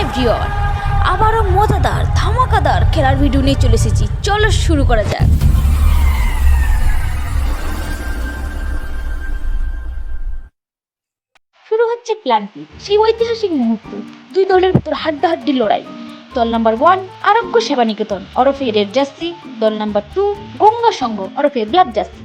Everyone, আবারও মজাদার ধামাকাদার খেলার ভিডিও নিয়ে চলে এসেছি। চলো শুরু করা যাক। শুরু হচ্ছে ক্লান্তি, সেই ঐতিহাসিক মুহূর্ত। দুই দলের ভিতর হাড্ডাহাড্ডি লড়াই। দল নাম্বার 1 আরোগ্য সেবা নিকেতন ওরফে রেড জার্সি, দল নাম্বার 2 গঙ্গা সংঘ ওরফে ব্ল্যাক জার্সি।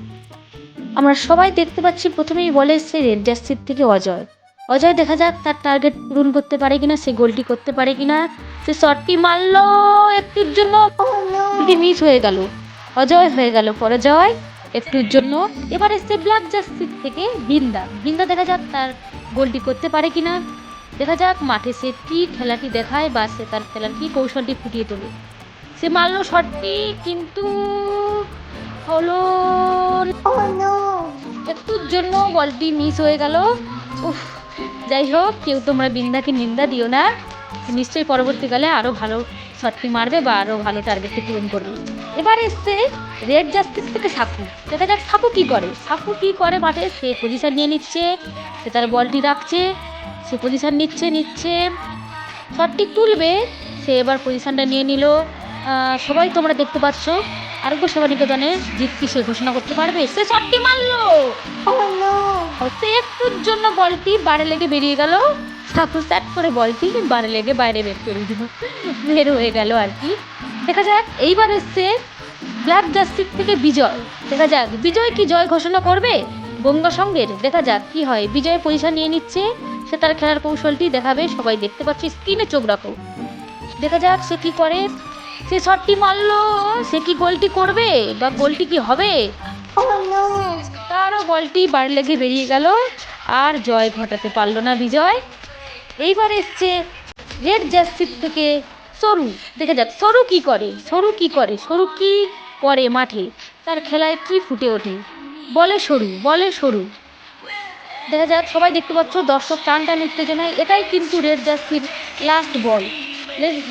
আমরা সবাই দেখতে পাচ্ছি প্রথমেই বলে এসছে রেড জার্সির থেকে অজয়। অজয় দেখা যাক তার টার্গেট পূরণ করতে পারে কিনা, সে গোলটি করতে পারে কিনা। সে শটটি মারলো একটুর জন্য, মিস হয়ে গেল। অজয় হয়ে গেল পরাজয় একটুর জন্য। এবার এসছে ব্ল্যাক জার্সির থেকে বৃন্দা দেখা যাক তার গোলটি করতে পারে কিনা। দেখা যাক মাঠে সে কি খেলাটি দেখায় বা সে তার খেলার কি কৌশলটি ফুটিয়ে তোলে। সে মারলো শটটি, কিন্তু হলো একটুর জন্য বলটি মিস হয়ে গেল। উফ, যাই হোক, কেউ তোমরা বৃন্দাকে নিন্দা দিও না। নিশ্চয়ই পরবর্তীকালে আরও ভালো শটটি মারবে বা আরও ভালো টার্গেটটি পূরণ করবে। এবার এসছে রেড জার্সিস থেকে সাকু। দেখা যাক সাকু কি করে মাঠে। সে পজিশন নিয়ে নিচ্ছে, সে তার বলটি রাখছে, সে পজিশন নিচ্ছে শটটি তুলবে। সে এবার পজিশনটা নিয়ে নিল। সবাই তোমরা দেখতে পাচ্ছ আরোগ্য সেবা নিকেতনে জিত কি সে ঘোষণা করতে পারবে। সে শটটি মারলো, সে একটুর জন্য বলটি বারে লেগে বেরিয়ে গেল। সাকু স্যাট করে বলটি বারে লেগে বাইরে বের হয়ে গেল আর কি। দেখা যাক এইবার এসছে ব্ল্যাক জার্সির থেকে বিজয়। দেখা যাক বিজয় কি জয় ঘোষণা করবে গঙ্গা সঙ্গের। দেখা যাক কি হয়। বিজয় পজিশন নিয়ে নিচ্ছে, সে তার খেলার কৌশলটি দেখাবে। সবাই দেখতে পাচ্ছি, স্ক্রিনে চোখ রাখো। দেখা যাক সে কি করে। সে শটটি মারলো, সে কি গোলটি করবে বা গোলটি কি হবে। তারও বলটি বার লেগে বেরিয়ে গেল, আর জয় ঘটাতে পারলো না বিজয়। এইবার এসছে রেড জার্সির থেকে সরু। দেখা যাক সরু কি করে মাঠে, তার খেলায় কি ফুটে ওঠে। বলে সরু। দেখা যাক, সবাই দেখতে পাচ্ছ দর্শক টান উত্তেজনায়। এটাই কিন্তু রেড জার্সির লাস্ট বল।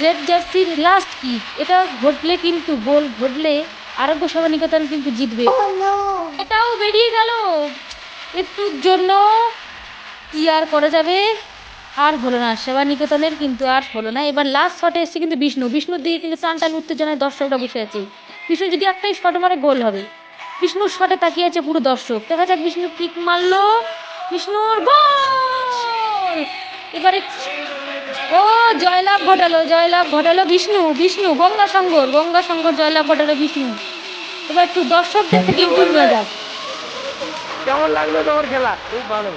রেড জার্সির লাস্ট কি, এটা ঘটলে কিন্তু গোল ঘটলে আরোগ্য সেবা নিকেতন কিন্তু জিতবে। এটাও বেরিয়ে গেল একটুর জন্য। কি আর করা যাবে, আর হলো না সেবা নিকেতনের, কিন্তু আর হলো না। এবার লাস্ট শটে এসছে কিন্তু বিষ্ণুর দিকে কিন্তু টান উত্তেজনায় দর্শকরা বসে আছে। বিষ্ণু যদি একটাই শট মারে গোল হবে। বিষ্ণুর শটে তাকিয়ে আছে পুরো দর্শক। দেখা যাক বিষ্ণু কিক মারলো, বিষ্ণুর গোল। এবারে জয়লাভ ঘটালো বিষ্ণু গঙ্গা সংঘ জয়লাভ ঘটালো বিষ্ণু। এবার একটু দর্শকদের থেকে ইন্টারভিউ যাক। কেমন লাগলো তোমার খেলা? খুব ভালো।